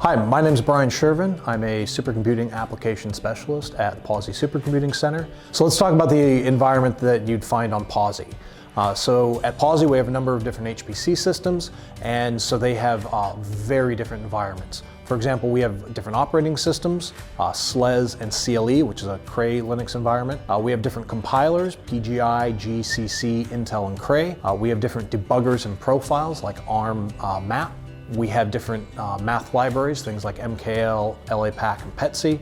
Hi, my name is Brian Skjerven. I'm a supercomputing application specialist at Pawsey Supercomputing Center. So let's talk about the environment that you'd find on Pawsey. So at Pawsey we have a number of different HPC systems, and so they have very different environments. For example, we have different operating systems, SLES and CLE, which is a Cray Linux environment. We have different compilers, PGI, GCC, Intel, and Cray. We have different debuggers and profiles like ARM map. We have different math libraries, things like MKL, LAPACK, and PETSI.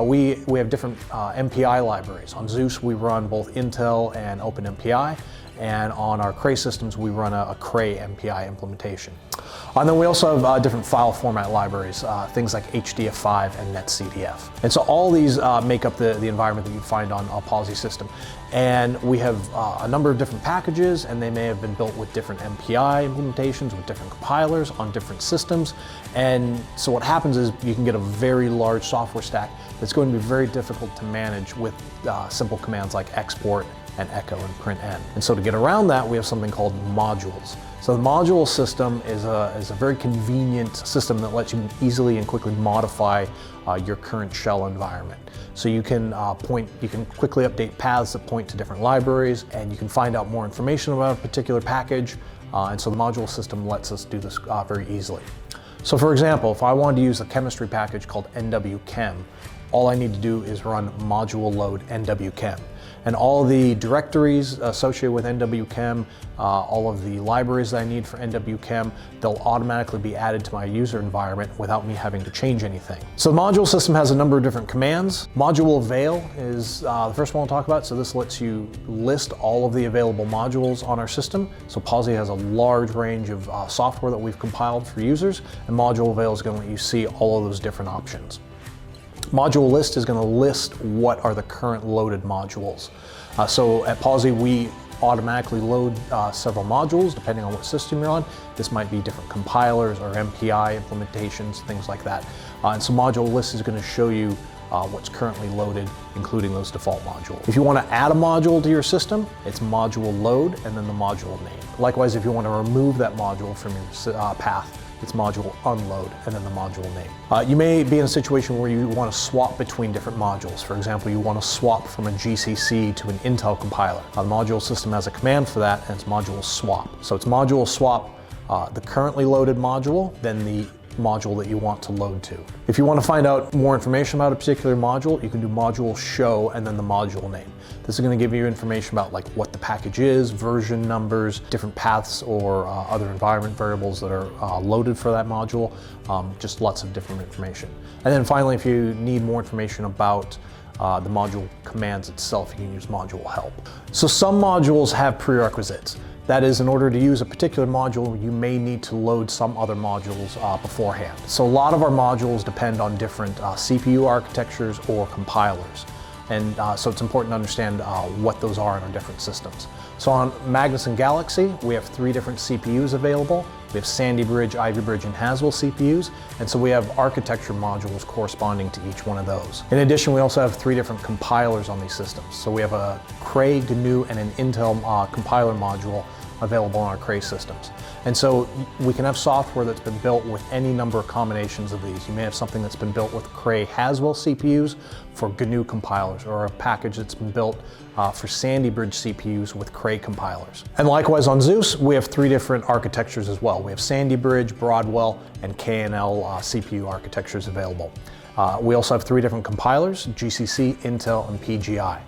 We have different MPI libraries. On Zeus we run both Intel and OpenMPI, and on our Cray systems we run a Cray MPI implementation. And then we also have different file format libraries, things like HDF5 and NetCDF. And so all these make up the environment that you'd find on a Pawsey system. And we have a number of different packages, and they may have been built with different MPI implementations, with different compilers on different systems. And so what happens is you can get a very large software stack that's going to be very difficult to manage with simple commands like export and echo and println. And so to get around that, we have something called modules. So the module system is a very convenient system that lets you easily and quickly modify your current shell environment. So you can quickly update paths that point to different libraries, and you can find out more information about a particular package. And so the module system lets us do this very easily. So for example, if I wanted to use a chemistry package called nwchem, all I need to do is run module load nwchem. And all the directories associated with nwchem, all of the libraries that I need for nwchem, they'll automatically be added to my user environment without me having to change anything. So the module system has a number of different commands. Module avail is the first one we'll talk about. So this lets you list all of the available modules on our system. So Pawsey has a large range of software that we've compiled for users, and module avail is going to let you see all of those different options. Module list is going to list what are the current loaded modules. So at Pawsey we automatically load several modules depending on what system you're on. This might be different compilers or MPI implementations, things like that. And so module list is going to show you what's currently loaded, including those default modules. If you want to add a module to your system, it's module load and then the module name. Likewise, if you want to remove that module from your path, it's module unload and then the module name. You may be in a situation where you want to swap between different modules. For example, you want to swap from a GCC to an Intel compiler. The module system has a command for that, and it's module swap. So it's module swap the currently loaded module, then the module that you want to load to. If you want to find out more information about a particular module, you can do module show and then the module name. This is going to give you information about like what the package is, version numbers, different paths or other environment variables that are loaded for that module, just lots of different information. And then finally, if you need more information about the module commands itself, you can use module help. So some modules have prerequisites. That is, in order to use a particular module, you may need to load some other modules beforehand. So a lot of our modules depend on different CPU architectures or compilers. And so it's important to understand what those are in our different systems. So on Magnus and Galaxy, we have 3 different CPUs available. We have Sandy Bridge, Ivy Bridge, and Haswell CPUs, and so we have architecture modules corresponding to each one of those. In addition, we also have 3 different compilers on these systems. So we have a Cray, GNU, and an Intel compiler module available on our Cray systems. And so we can have software that's been built with any number of combinations of these. You may have something that's been built with Cray Haswell CPUs for GNU compilers, or a package that's been built for Sandy Bridge CPUs with Cray compilers. And likewise on Zeus, we have 3 different architectures as well. We have Sandy Bridge, Broadwell, and KNL CPU architectures available. We also have 3 different compilers, GCC, Intel, and PGI.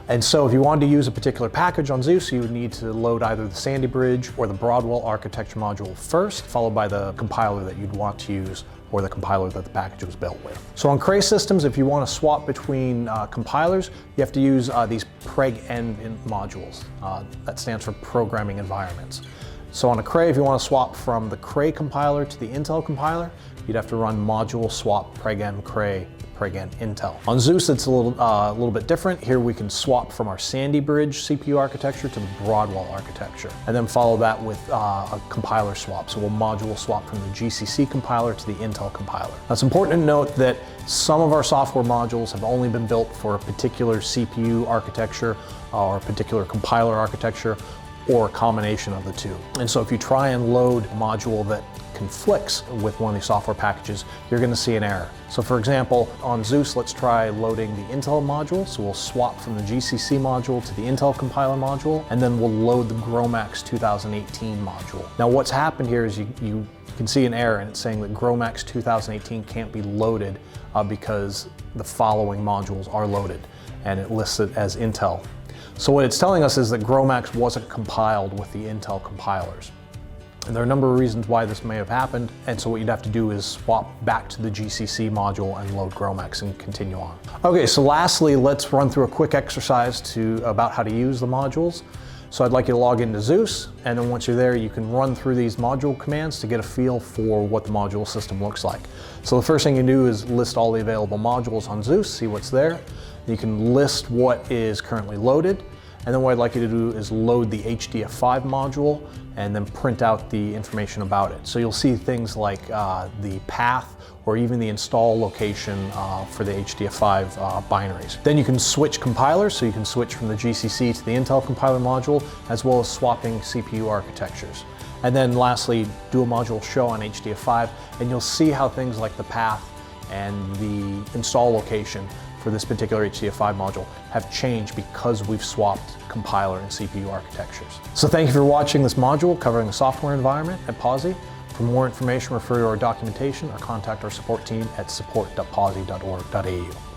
And so if you wanted to use a particular package on Zeus, you would need to load either the Sandy Bridge or the Broadwell architecture module first, followed by the compiler that you'd want to use or the compiler that the package was built with. So on Cray systems, if you want to swap between compilers, you have to use these preg-env modules. That stands for programming environments. So on a Cray, if you want to swap from the Cray compiler to the Intel compiler, you'd have to run module swap preg-env Cray preg-env Intel. On Zeus, it's a little bit different. Here we can swap from our Sandy Bridge CPU architecture to the Broadwell architecture, and then follow that with a compiler swap. So we'll module swap from the GCC compiler to the Intel compiler. Now it's important to note that some of our software modules have only been built for a particular CPU architecture or a particular compiler architecture, or a combination of the two. And so if you try and load a module that conflicts with one of these software packages, you're going to see an error. So for example, on Zeus, let's try loading the Intel module. So we'll swap from the GCC module to the Intel compiler module, and then we'll load the GROMACS 2018 module. Now what's happened here is you can see an error, and it's saying that GROMACS 2018 can't be loaded because the following modules are loaded, and it lists it as Intel. So what it's telling us is that GROMACS wasn't compiled with the Intel compilers. And there are a number of reasons why this may have happened, and so what you'd have to do is swap back to the GCC module and load GROMACS and continue on. Okay, so lastly, let's run through a quick exercise about how to use the modules. So I'd like you to log into Zeus, and then once you're there, you can run through these module commands to get a feel for what the module system looks like. So the first thing you do is list all the available modules on Zeus, see what's there. You can list what is currently loaded, and then what I'd like you to do is load the HDF5 module and then print out the information about it. So you'll see things like the path or even the install location for the HDF5 binaries. Then you can switch compilers, so you can switch from the GCC to the Intel compiler module, as well as swapping CPU architectures. And then lastly, do a module show on HDF5, and you'll see how things like the path and the install location for this particular HDF5 module have changed because we've swapped compiler and CPU architectures. So thank you for watching this module covering the software environment at Pawsey. For more information, refer to our documentation or contact our support team at support.pawsey.org.au.